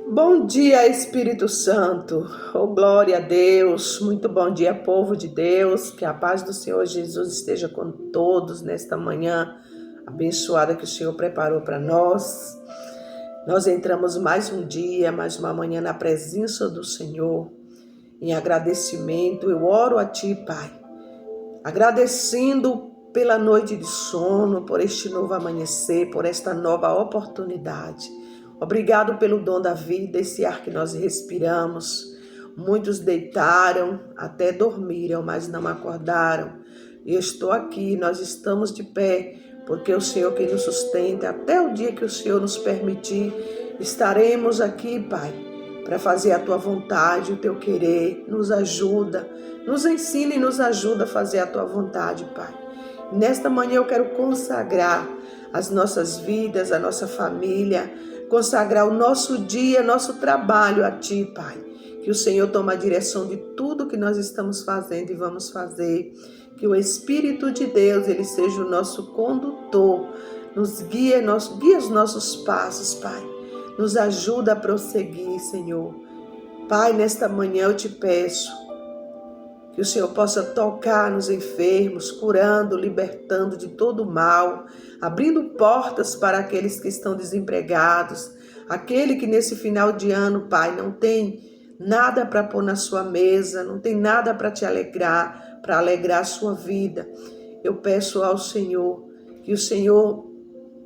Bom dia, Espírito Santo. Oh, glória a Deus. Muito bom dia, povo de Deus. Que a paz do Senhor Jesus esteja com todos nesta manhã abençoada que o Senhor preparou para nós. Nós entramos mais um dia, mais uma manhã na presença do Senhor. Em agradecimento, eu oro a Ti, Pai, agradecendo pela noite de sono, por este novo amanhecer, por esta nova oportunidade. Obrigado pelo dom da vida, esse ar que nós respiramos. Muitos deitaram, até dormiram, mas não acordaram. Eu estou aqui, nós estamos de pé, porque o Senhor que nos sustenta, até o dia que o Senhor nos permitir, estaremos aqui, Pai, para fazer a Tua vontade, o Teu querer. Nos ajuda, nos ensina e nos ajuda a fazer a Tua vontade, Pai. Nesta manhã eu quero consagrar as nossas vidas, a nossa família, consagrar o nosso dia, nosso trabalho a Ti, Pai. Que o Senhor tome a direção de tudo que nós estamos fazendo e vamos fazer. Que o Espírito de Deus, Ele seja o nosso condutor, nos guia, guia os nossos passos, Pai. Nos ajuda a prosseguir, Senhor. Pai, nesta manhã eu te peço que o Senhor possa tocar nos enfermos, curando, libertando de todo o mal, abrindo portas para aqueles que estão desempregados, aquele que nesse final de ano, Pai, não tem nada para pôr na sua mesa, não tem nada para te alegrar, para alegrar a sua vida. Eu peço ao Senhor que o Senhor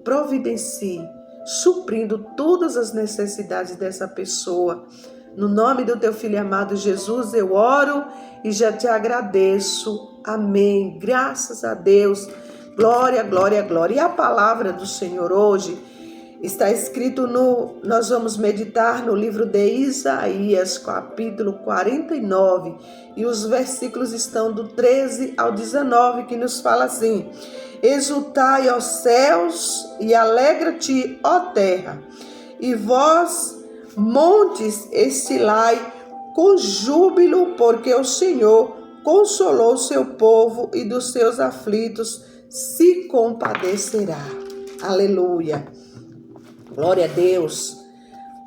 providencie, suprindo todas as necessidades dessa pessoa. No nome do Teu Filho amado Jesus, eu oro e já te agradeço. Amém. Graças a Deus. Glória, glória, glória. E a palavra do Senhor hoje está escrito nós vamos meditar no livro de Isaías, capítulo 49. E os versículos estão do 13 ao 19, que nos fala assim: Exultai, ó céus, e alegra-te, ó terra, e vós, montes, estilai com júbilo, porque o Senhor consolou seu povo e dos seus aflitos se compadecerá. Aleluia. Glória a Deus.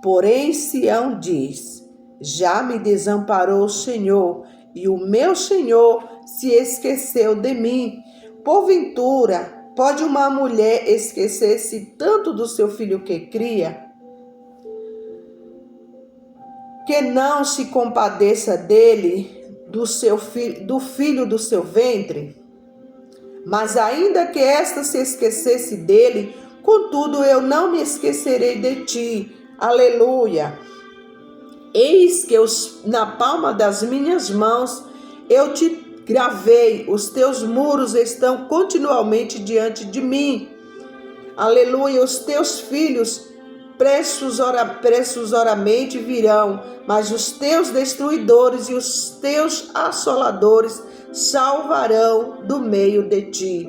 Porém, Sião diz: já me desamparou o Senhor, e o meu Senhor se esqueceu de mim. Porventura, pode uma mulher esquecer-se tanto do seu filho que cria, que não se compadeça dele, do filho do seu ventre? Mas ainda que esta se esquecesse dele, contudo eu não me esquecerei de ti. Aleluia. Eis que na palma das minhas mãos eu te gravei, os teus muros estão continuamente diante de mim. Aleluia. Os teus filhos pressurosamente virão, mas os teus destruidores e os teus assoladores salvarão do meio de ti.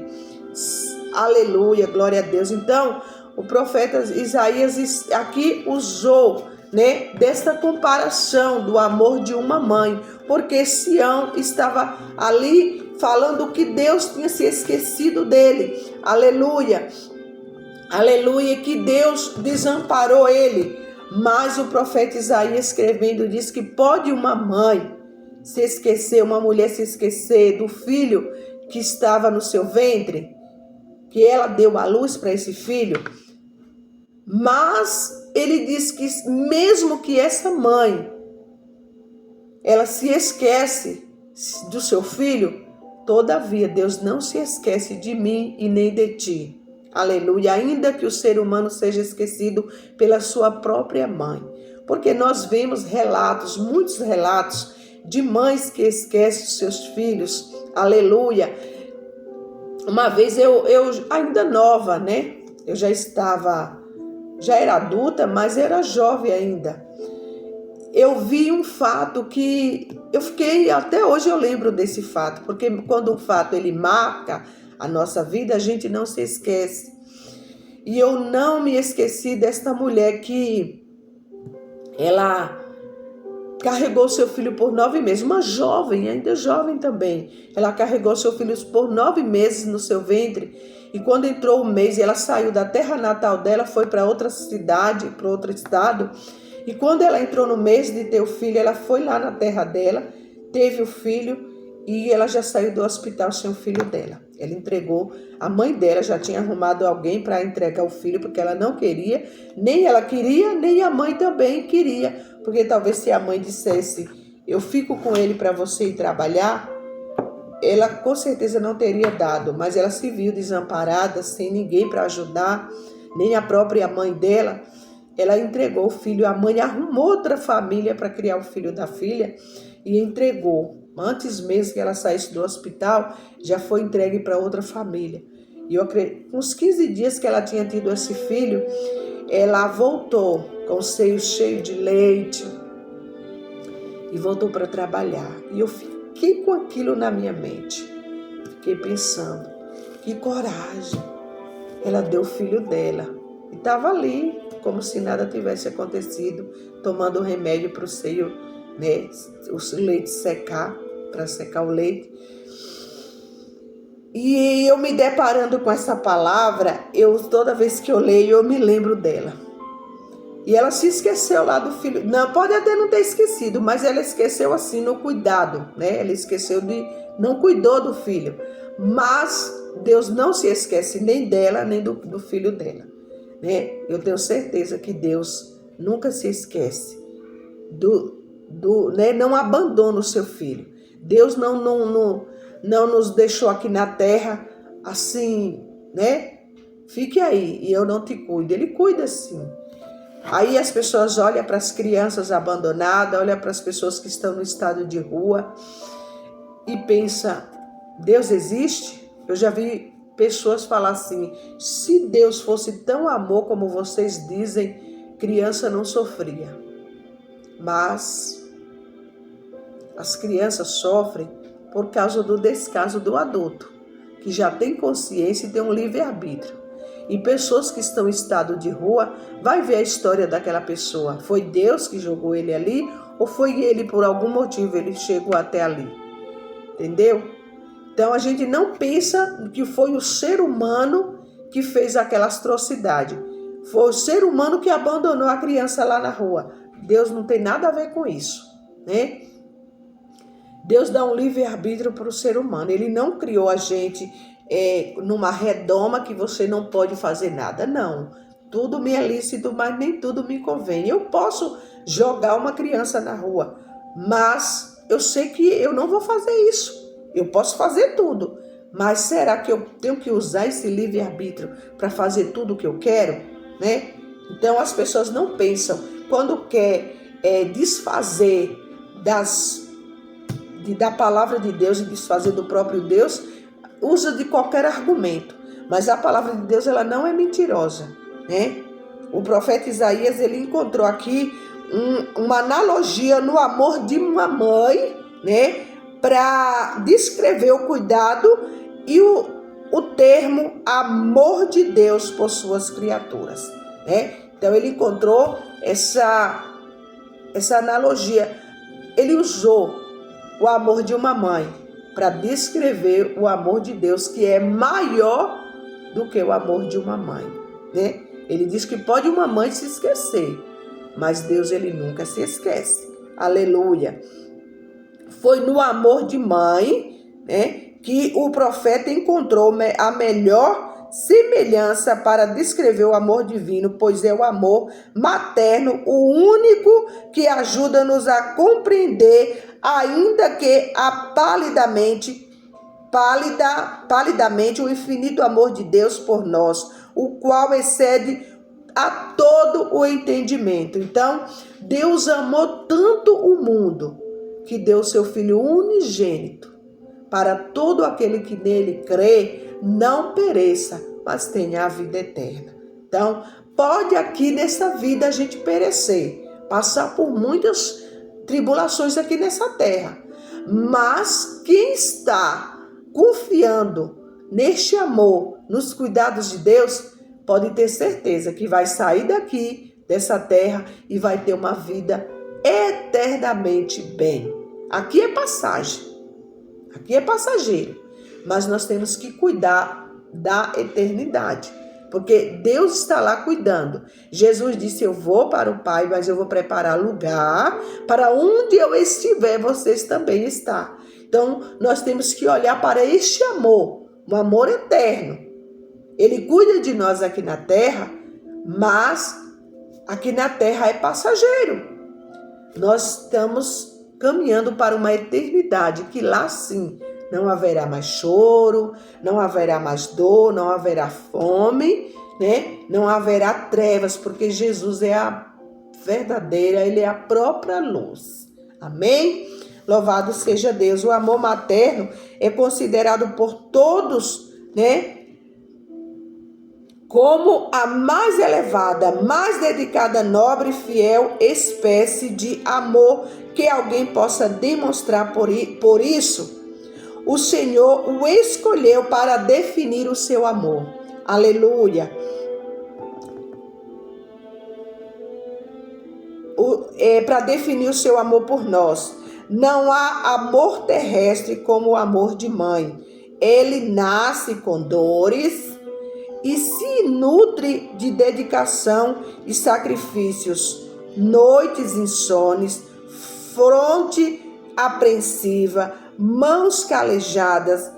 Aleluia, glória a Deus. Então, o profeta Isaías aqui usou, desta comparação do amor de uma mãe, porque Sião estava ali falando que Deus tinha se esquecido dele. Aleluia. Aleluia, que Deus desamparou ele. Mas o profeta Isaías escrevendo diz que pode uma mãe se esquecer, uma mulher se esquecer do filho que estava no seu ventre, que ela deu a luz para esse filho. Mas ele diz que mesmo que essa mãe, ela se esquece do seu filho, todavia Deus não se esquece de mim e nem de ti. Aleluia, ainda que o ser humano seja esquecido pela sua própria mãe. Porque nós vemos relatos, muitos relatos de mães que esquecem os seus filhos. Aleluia. Uma vez eu ainda nova, eu já era adulta, mas era jovem ainda. Eu vi um fato que eu fiquei, até hoje eu lembro desse fato, porque quando um fato ele marca a nossa vida, a gente não se esquece. E eu não me esqueci desta mulher que ela carregou seu filho por 9 meses, uma jovem, ainda jovem também. Ela carregou seu filho por 9 meses no seu ventre, e quando entrou o mês, ela saiu da terra natal dela, foi para outra cidade, para outro estado, E quando ela entrou no mês de ter o filho, ela foi lá na terra dela, teve o filho e ela já saiu do hospital sem o filho dela. Ela entregou, a mãe dela já tinha arrumado alguém para entregar o filho, porque ela não queria, nem ela queria, nem a mãe também queria. Porque talvez se a mãe dissesse, eu fico com ele para você ir trabalhar, ela com certeza não teria dado, mas ela se viu desamparada, sem ninguém para ajudar, nem a própria mãe dela. Ela entregou o filho, a mãe arrumou outra família para criar o filho da filha e entregou. Antes mesmo que ela saísse do hospital, já foi entregue para outra família. E eu acredito, com uns 15 dias que ela tinha tido esse filho, ela voltou com o seio cheio de leite e voltou para trabalhar. E eu fiquei com aquilo na minha mente. Fiquei pensando, que coragem. Ela deu o filho dela e estava ali, como se nada tivesse acontecido, tomando remédio para o seio, né, o leite secar, para secar o leite. E eu me deparando com essa palavra, toda vez que eu leio, eu me lembro dela. E ela se esqueceu lá do filho. Não, pode até não ter esquecido, mas ela esqueceu assim no cuidado, né? Ela esqueceu não cuidou do filho. Mas Deus não se esquece nem dela, nem do filho dela, né? Eu tenho certeza que Deus nunca se esquece né? Não abandona o seu filho. Deus não nos deixou aqui na terra assim, né? Fique aí e eu não te cuido. Ele cuida sim. Aí as pessoas olham para as crianças abandonadas, olham para as pessoas que estão no estado de rua e pensam, Deus existe? Eu já vi pessoas falar assim, se Deus fosse tão amor como vocês dizem, criança não sofria. Mas as crianças sofrem por causa do descaso do adulto, que já tem consciência e tem um livre-arbítrio. E pessoas que estão em estado de rua, vai ver a história daquela pessoa. Foi Deus que jogou ele ali ou foi ele, por algum motivo, ele chegou até ali? Entendeu? Então a gente não pensa que foi o ser humano que fez aquela atrocidade. Foi o ser humano que abandonou a criança lá na rua. Deus não tem nada a ver com isso, né? Deus dá um livre-arbítrio para o ser humano. Ele não criou a gente numa redoma que você não pode fazer nada. Não. Tudo me é lícito, mas nem tudo me convém. Eu posso jogar uma criança na rua, mas eu sei que eu não vou fazer isso. Eu posso fazer tudo, mas será que eu tenho que usar esse livre-arbítrio para fazer tudo o que eu quero, né? Então as pessoas não pensam. Quando quer desfazer da palavra de Deus e desfazer do próprio Deus, usa de qualquer argumento. Mas a palavra de Deus, ela não é mentirosa, né? O profeta Isaías, ele encontrou aqui uma analogia no amor de uma mãe, né? Para descrever o cuidado e o termo amor de Deus por suas criaturas, né? Então ele encontrou essa analogia. Ele usou o amor de uma mãe para descrever o amor de Deus, que é maior do que o amor de uma mãe, né? Ele diz que pode uma mãe se esquecer, mas Deus, ele nunca se esquece. Aleluia! Foi no amor de mãe, né, que o profeta encontrou a melhor semelhança para descrever o amor divino, pois é o amor materno, o único que ajuda-nos a compreender, ainda que palidamente, o infinito amor de Deus por nós, o qual excede a todo o entendimento. Então, Deus amou tanto o mundo, que deu seu Filho unigênito, para todo aquele que nele crê, não pereça, mas tenha a vida eterna. Então, pode aqui nessa vida a gente perecer, passar por muitas tribulações aqui nessa terra, mas quem está confiando neste amor, nos cuidados de Deus, pode ter certeza que vai sair daqui, dessa terra, e vai ter uma vida eternamente bem. Aqui é passagem, aqui é passageiro, mas nós temos que cuidar da eternidade, porque Deus está lá cuidando. Jesus disse: eu vou para o Pai, mas eu vou preparar lugar para onde eu estiver, vocês também estão. Então, nós temos que olhar para este amor, um amor eterno. Ele cuida de nós aqui na terra, mas aqui na terra é passageiro. Nós estamos caminhando para uma eternidade, que lá sim não haverá mais choro, não haverá mais dor, não haverá fome, né? Não haverá trevas, porque Jesus é a verdadeira, ele é a própria luz. Amém? Louvado seja Deus. O amor materno é considerado por todos, né, como a mais elevada, mais dedicada, nobre e fiel espécie de amor que alguém possa demonstrar. Por isso, o Senhor o escolheu para definir o seu amor. Aleluia. Para definir o seu amor por nós. Não há amor terrestre como o amor de mãe. Ele nasce com dores e se nutre de dedicação e sacrifícios, noites insones, fronte apreensiva, mãos calejadas,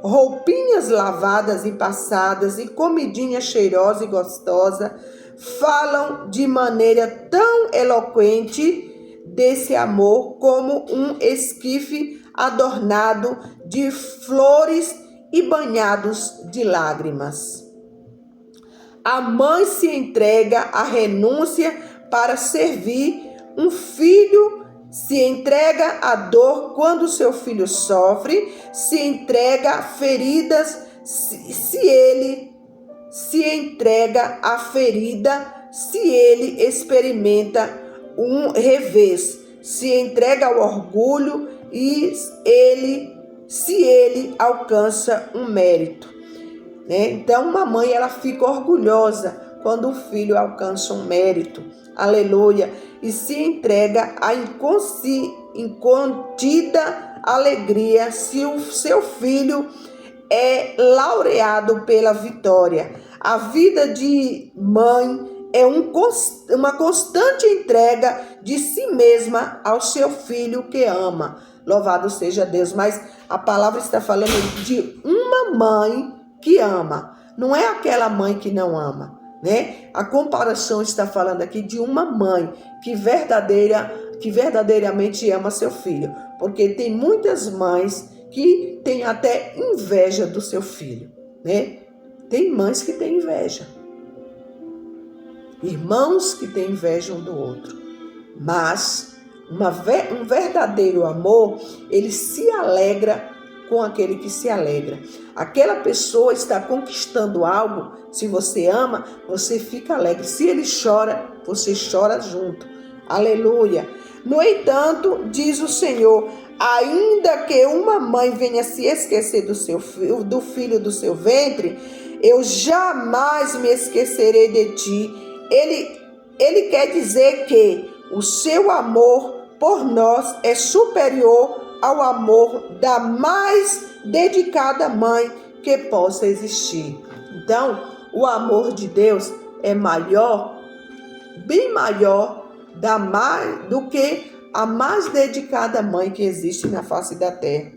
roupinhas lavadas e passadas e comidinha cheirosa e gostosa, falam de maneira tão eloquente desse amor como um esquife adornado de flores e banhados de lágrimas. A mãe se entrega à renúncia para servir um filho, se entrega à dor quando seu filho sofre, se entrega a feridas, se ele se entrega à ferida, se ele experimenta um revés, se entrega ao orgulho e se ele alcança um mérito. Né? Então, uma mãe, ela fica orgulhosa quando o filho alcança um mérito, aleluia, e se entrega à incontida alegria se o seu filho é laureado pela vitória. A vida de mãe é uma constante entrega de si mesma ao seu filho que ama. Louvado seja Deus. Mas a palavra está falando de uma mãe que ama. Não é aquela mãe que não ama, né? A comparação está falando aqui de uma mãe que verdadeiramente ama seu filho. Porque tem muitas mães que têm até inveja do seu filho, né? Tem mães que têm inveja. Irmãos que têm inveja um do outro. Mas um verdadeiro amor, ele se alegra com aquele que se alegra. Aquela pessoa está conquistando algo. Se você ama, você fica alegre. Se ele chora, você chora junto. Aleluia. No entanto, diz o Senhor, ainda que uma mãe venha se esquecer do filho do seu ventre, eu jamais me esquecerei de ti. Ele quer dizer que o seu amor por nós é superior ao amor da mais dedicada mãe que possa existir. Então, o amor de Deus é maior, bem maior do que a mais dedicada mãe que existe na face da terra.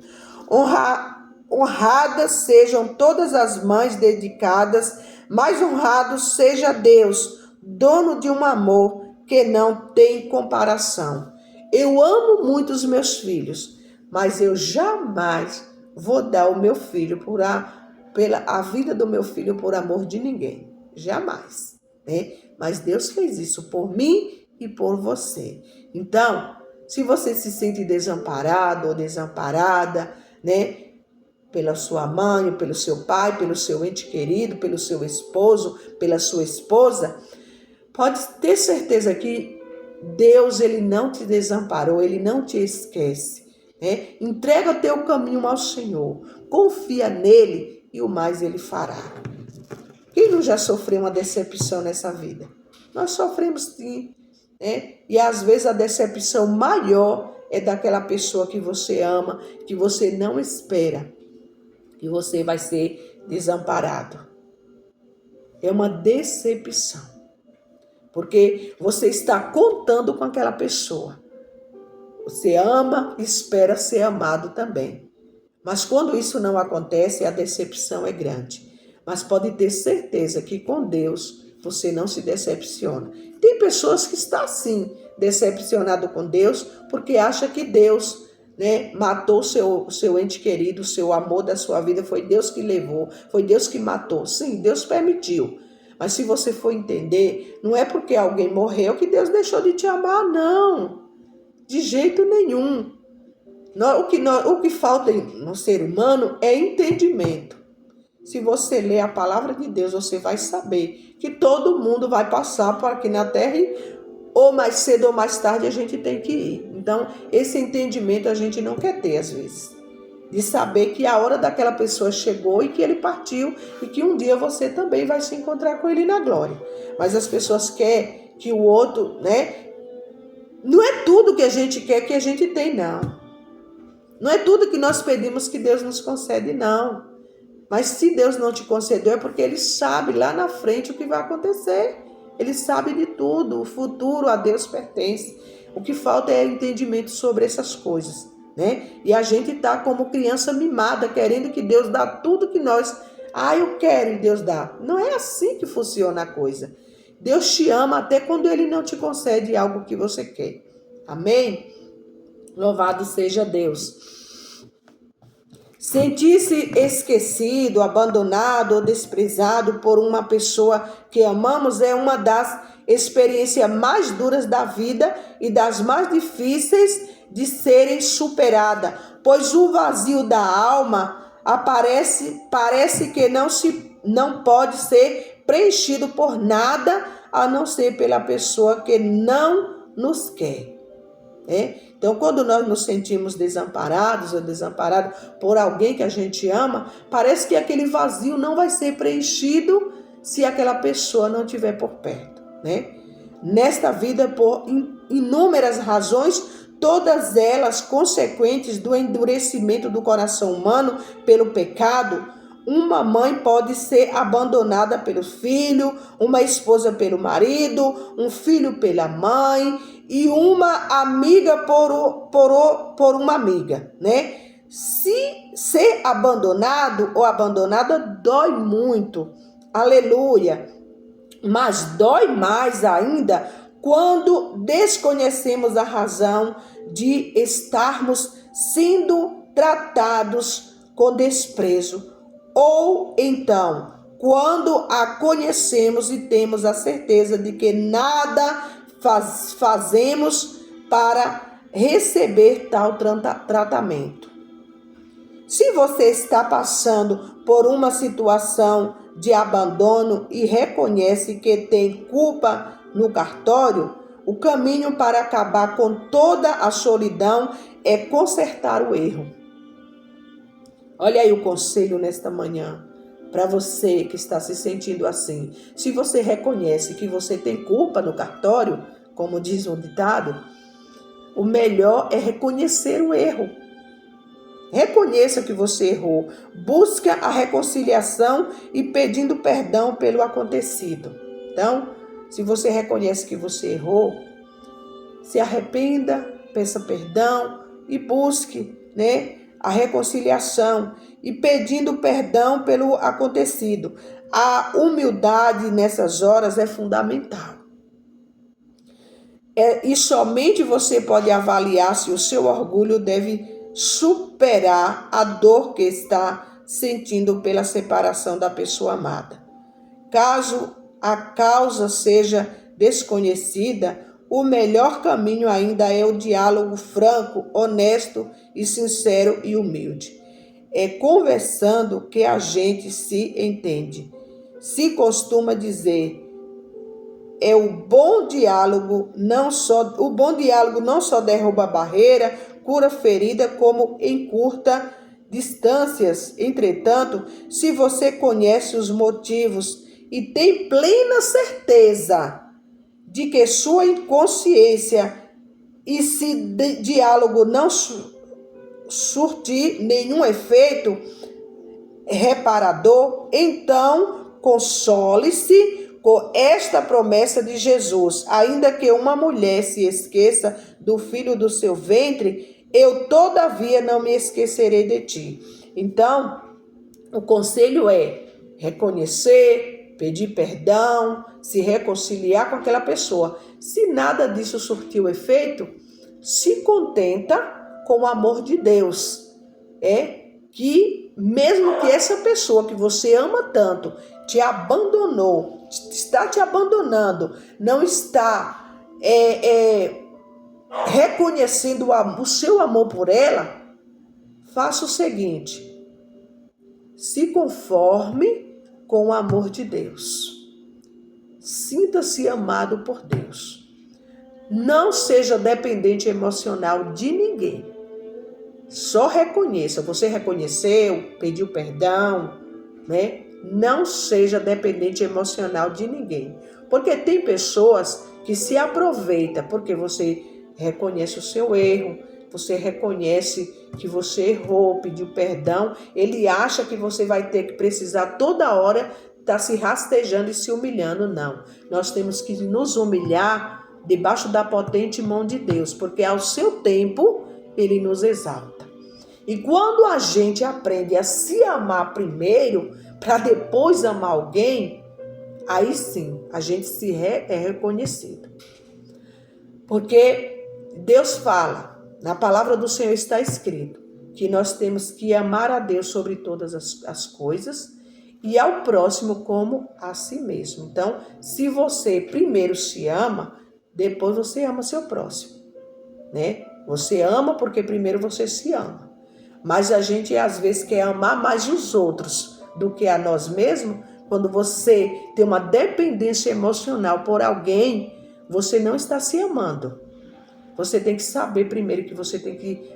Honradas sejam todas as mães dedicadas, mais honrado seja Deus, dono de um amor que não tem comparação. Eu amo muito os meus filhos, mas eu jamais vou dar o meu filho a vida do meu filho por amor de ninguém. Jamais, né? Mas Deus fez isso por mim e por você. Então, se você se sente desamparado ou desamparada, né? Pela sua mãe, pelo seu pai, pelo seu ente querido, pelo seu esposo, pela sua esposa, pode ter certeza que Deus, ele não te desamparou, ele não te esquece. Né? Entrega o teu caminho ao Senhor, confia nele e o mais ele fará. Quem não já sofreu uma decepção nessa vida? Nós sofremos sim, né? E às vezes a decepção maior é daquela pessoa que você ama, que você não espera, que você vai ser desamparado. é uma decepção. Porque você está contando com aquela pessoa. Você ama e espera ser amado também. Mas quando isso não acontece, a decepção é grande. Mas pode ter certeza que com Deus você não se decepciona. Tem pessoas que estão assim, decepcionado com Deus, porque acha que Deus, né, matou o seu ente querido, o seu amor da sua vida, foi Deus que levou, foi Deus que matou. Sim, Deus permitiu. Mas se você for entender, não é porque alguém morreu que Deus deixou de te amar, não. De jeito nenhum. O que falta no ser humano é entendimento. Se você ler a palavra de Deus, você vai saber que todo mundo vai passar por aqui na terra e ou mais cedo ou mais tarde a gente tem que ir. Então, esse entendimento a gente não quer ter às vezes. De saber que a hora daquela pessoa chegou e que ele partiu e que um dia você também vai se encontrar com ele na glória. Mas as pessoas querem que o outro, né? Não é tudo que a gente quer que a gente tem, não. Não é tudo que nós pedimos que Deus nos concede, não. Mas se Deus não te concedeu é porque Ele sabe lá na frente o que vai acontecer. Ele sabe de tudo. O futuro a Deus pertence. O que falta é entendimento sobre essas coisas, né? E a gente está como criança mimada, querendo que Deus dá tudo que nós... eu quero e Deus dá. Não é assim que funciona a coisa. Deus te ama até quando Ele não te concede algo que você quer. Amém? Louvado seja Deus. Sentir-se esquecido, abandonado ou desprezado por uma pessoa que amamos é uma das experiências mais duras da vida e das mais difíceis de serem superadas, pois o vazio da alma parece que não pode ser preenchido por nada a não ser pela pessoa que não nos quer. Então, quando nós nos sentimos desamparados ou desamparados por alguém que a gente ama, parece que aquele vazio não vai ser preenchido se aquela pessoa não estiver por perto, né? Nesta vida, por inúmeras razões, todas elas consequentes do endurecimento do coração humano pelo pecado, uma mãe pode ser abandonada pelo filho, uma esposa pelo marido, um filho pela mãe e uma amiga por uma amiga, né? Se ser abandonado ou abandonada dói muito, aleluia, mas dói mais ainda quando desconhecemos a razão de estarmos sendo tratados com desprezo, ou então quando a conhecemos e temos a certeza de que nada fazemos para receber tal tratamento. Se você está passando por uma situação de abandono e reconhece que tem culpa no cartório, o caminho para acabar com toda a solidão é consertar o erro. Olha aí o conselho nesta manhã para você que está se sentindo assim. Se você reconhece que você tem culpa no cartório, como diz o ditado, o melhor é reconhecer o erro. Reconheça que você errou. Busque a reconciliação e pedindo perdão pelo acontecido. Então, se você reconhece que você errou, se arrependa, peça perdão e busque, né, a reconciliação e pedindo perdão pelo acontecido. A humildade nessas horas é fundamental. E somente você pode avaliar se o seu orgulho deve superar a dor que está sentindo pela separação da pessoa amada. Caso a causa seja desconhecida, o melhor caminho ainda é o diálogo franco, honesto e sincero e humilde. É conversando que a gente se entende. Se costuma dizer, o bom diálogo não só derruba a barreira, cura ferida, como encurta distâncias. Entretanto, se você conhece os motivos e tem plena certeza de que sua inconsciência e se diálogo não surtir nenhum efeito reparador, então console-se com esta promessa de Jesus: ainda que uma mulher se esqueça do filho do seu ventre, eu todavia não me esquecerei de ti. Então, o conselho é reconhecer, pedir perdão, se reconciliar com aquela pessoa. Se nada disso surtiu efeito, se contenta com o amor de Deus. Que mesmo que essa pessoa que você ama tanto te abandonou, está te abandonando, não está reconhecendo o seu amor por ela, faça o seguinte: se conforme com o amor de Deus. Sinta-se amado por Deus. Não seja dependente emocional de ninguém. Só reconheça. Você reconheceu, pediu perdão, né? Não seja dependente emocional de ninguém. Porque tem pessoas que se aproveitam porque você reconhece o seu erro, você reconhece que você errou, pediu perdão, ele acha que você vai ter que precisar toda hora estar se rastejando e se humilhando. Não. Nós temos que nos humilhar debaixo da potente mão de Deus, porque ao seu tempo ele nos exalta. E quando a gente aprende a se amar primeiro, para depois amar alguém, aí sim a gente é reconhecido. Porque Deus fala, na palavra do Senhor está escrito, que nós temos que amar a Deus sobre todas as coisas e ao próximo como a si mesmo. Então, se você primeiro se ama, depois você ama seu próximo, né? Você ama porque primeiro você se ama. Mas a gente às vezes quer amar mais os outros do que a nós mesmos. Quando você tem uma dependência emocional por alguém, você não está se amando. Você tem que saber primeiro que você tem que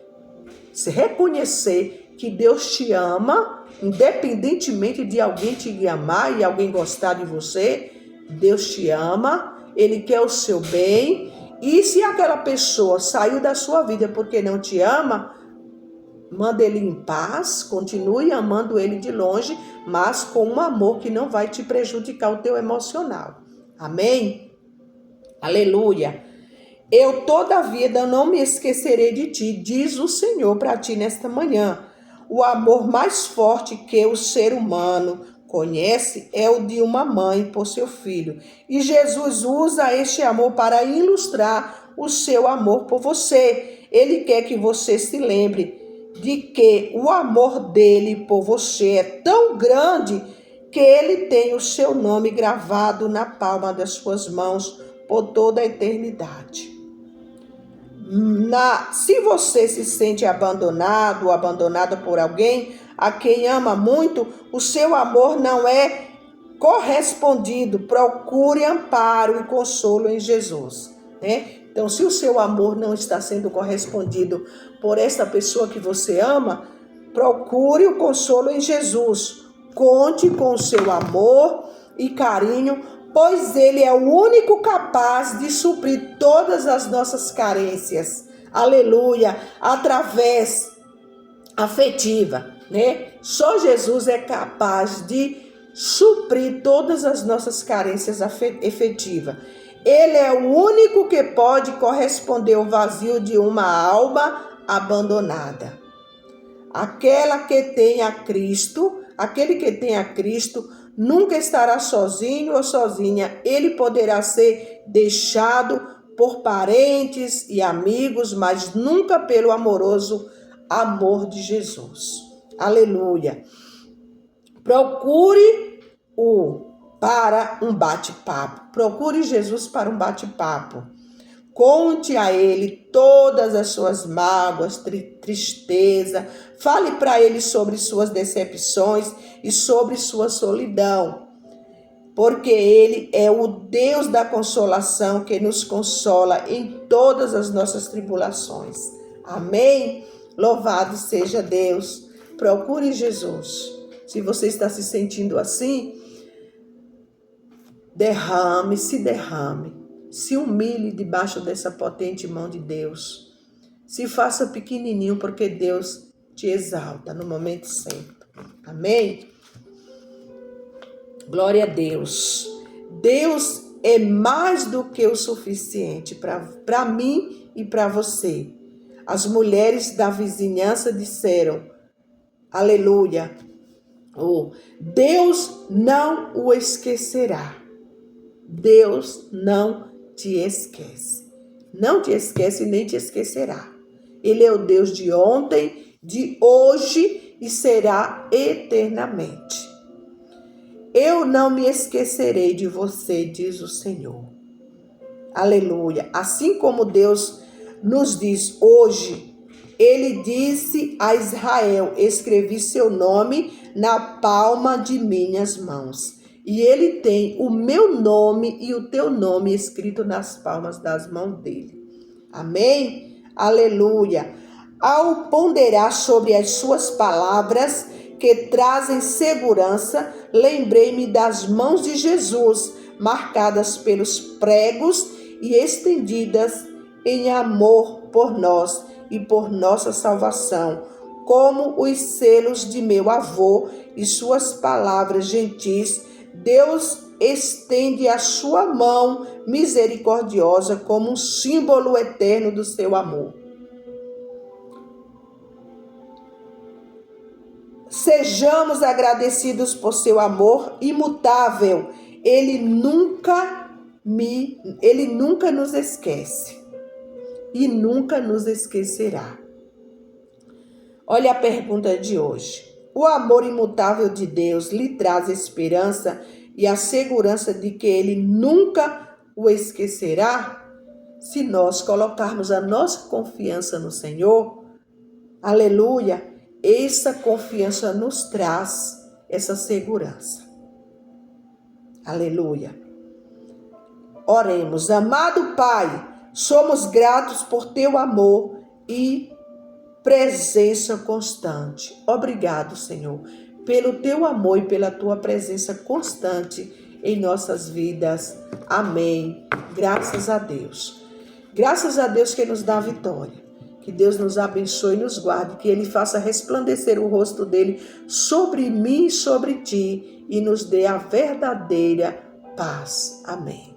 se reconhecer que Deus te ama, independentemente de alguém te amar e alguém gostar de você. Deus te ama, Ele quer o seu bem. E se aquela pessoa saiu da sua vida porque não te ama, manda ele em paz, continue amando ele de longe, mas com um amor que não vai te prejudicar o teu emocional. Amém? Aleluia! Eu, todavia, não me esquecerei de ti, diz o Senhor para ti nesta manhã. O amor mais forte que o ser humano conhece é o de uma mãe por seu filho. E Jesus usa este amor para ilustrar o seu amor por você. Ele quer que você se lembre de que o amor dele por você é tão grande que ele tem o seu nome gravado na palma das suas mãos por toda a eternidade. Se você se sente abandonado ou abandonada por alguém a quem ama muito, o seu amor não é correspondido. Procure amparo e consolo em Jesus, né? Então, se o seu amor não está sendo correspondido por essa pessoa que você ama, procure o consolo em Jesus. Conte com o seu amor e carinho, pois Ele é o único capaz de suprir todas as nossas carências. Aleluia! Através afetiva, né? Só Jesus é capaz de suprir todas as nossas carências afetivas. Ele é o único que pode corresponder ao vazio de uma alma abandonada. Aquele que tem a Cristo, nunca estará sozinho ou sozinha. Ele poderá ser deixado por parentes e amigos, mas nunca pelo amoroso amor de Jesus. Aleluia. Procure-o para um bate-papo. Procure Jesus para um bate-papo. Conte a ele todas as suas mágoas, tristeza. Fale para ele sobre suas decepções e sobre sua solidão. Porque ele é o Deus da consolação que nos consola em todas as nossas tribulações. Amém? Louvado seja Deus. Procure Jesus. Se você está se sentindo assim, derrame, se humilhe debaixo dessa potente mão de Deus. Se faça pequenininho, porque Deus te exalta no momento certo. Amém? Glória a Deus. Deus é mais do que o suficiente para mim e para você. As mulheres da vizinhança disseram, aleluia, oh, Deus não o esquecerá. Deus não te esquece. Não te esquece nem te esquecerá. Ele é o Deus de ontem, de hoje e será eternamente. Eu não me esquecerei de você, diz o Senhor. Aleluia. Assim como Deus nos diz hoje, Ele disse a Israel, escrevi seu nome na palma de minhas mãos. E Ele tem o meu nome e o teu nome escrito nas palmas das mãos dele. Amém? Aleluia. Ao ponderar sobre as suas palavras que trazem segurança, lembrei-me das mãos de Jesus, marcadas pelos pregos e estendidas em amor por nós e por nossa salvação, como os selos de meu avô e suas palavras gentis. Deus estende a sua mão misericordiosa como um símbolo eterno do seu amor. Sejamos agradecidos por seu amor imutável. Ele nunca nos esquece e nunca nos esquecerá. Olha a pergunta de hoje. O amor imutável de Deus lhe traz esperança e a segurança de que Ele nunca o esquecerá? Se nós colocarmos a nossa confiança no Senhor, aleluia, essa confiança nos traz essa segurança. Aleluia. Oremos. Amado Pai, somos gratos por teu amor e presença constante. Obrigado, Senhor, pelo teu amor e pela tua presença constante em nossas vidas. Amém. Graças a Deus. Graças a Deus que nos dá a vitória. Que Deus nos abençoe e nos guarde, que Ele faça resplandecer o rosto dele sobre mim e sobre ti e nos dê a verdadeira paz. Amém.